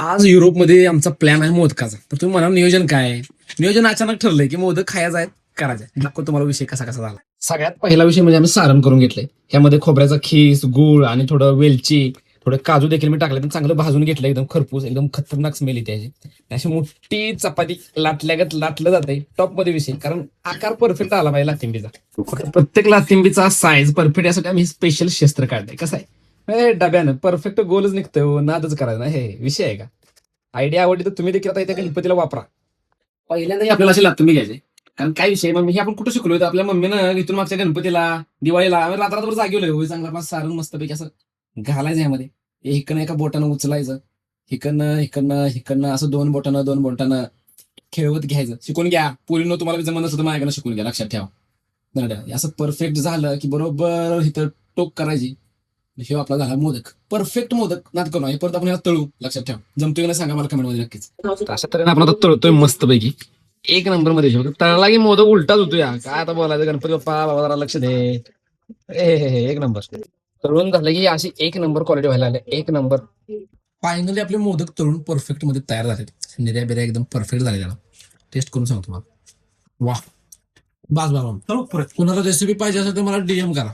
आज युरोपमध्ये आमचा प्लॅन आहे मोदकाचा. तर तुम्ही म्हणा नियोजन काय आहे? नियोजन अचानक ठरलंय की मोदक खायचा आहे, करायचा आहे. दाखव तुम्हाला विषय कसा कसा झाला. सगळ्यात पहिला विषय म्हणजे आम्ही सारण करून घेतलंय. ह्यामध्ये खोबऱ्याचा खीस, गूळ आणि थोडं वेलची, थोडं काजू देखील मी टाकले. चांगलं भाजून घेतलं, एकदम खरपूस, एकदम खतरनाक स्मेल येते याची. अशी मोठी चपाती लाटल्यागत लाटलं जाते. टॉप मध्ये विषय, कारण आकार परफेक्ट आला पाहिजे लाथिंबीचा. प्रत्येक लाथिंबीचा साईज परफेक्ट यासाठी आम्ही स्पेशल शस्त्र काढलंय. कसं आहे, डब्यानं परफेक्ट गोलच निघतोय हो, नादच करायचा ना, हे विषय आहे का? आयडिया आवडली तर तुम्ही देखील आता इथे गणपतीला वापरा. पहिल्यांदाही आपल्याला असे लातून घ्यायचे, कारण काय विषय मग हे आपण कुठं शिकलोय? तर आपल्या मम्मीनं इथून मागच्या गणपतीला, दिवाळीला आम्ही रात्रभर जागेवलोय. होय, चांगला आपला सारण मस्तपैकी असं घालायचं यामध्ये. हे हिकडनं एका बोटानं उचलायचं, हिकडनं हिकडनं हिकडनं असं दोन बोटानं खेळवत घ्यायचं. शिकून घ्या पोरींनो, तुम्हाला जमत नसतं तर माझ्याकडनं शिकून घ्या, लक्षात ठेवा. नाही असं परफेक्ट झालं की बरोबर इथं टोक करायची. हे आपला झाला मोदक, परफेक्ट मोदक. नाद करू नये, परत आपण याला तळू. लक्षात ठेवा, जमतोय ना सांगा मला कमेंट मध्ये नक्कीच. तर अशा तऱ्हेने आपण आता तळतोय मस्तपैकी एक नंबर मध्ये. तळला की मोदक उलटाच होतो या, काय आता बोलायचं. गणपती बाप्पा बाबा जरा लक्ष दे. हे एक नंबर तळून झालं की अशी एक नंबर क्वालिटी व्हायला लागली, एक नंबर. फायनली आपले मोदक तळून परफेक्ट मध्ये तयार झाले. निर्या बिर्या एकदम परफेक्ट झाले. त्याला टेस्ट करून सांगतो तुम्हाला. वा, बास बाबा. कुणाला रेसिपी पाहिजे असेल तर मला डीएम करा.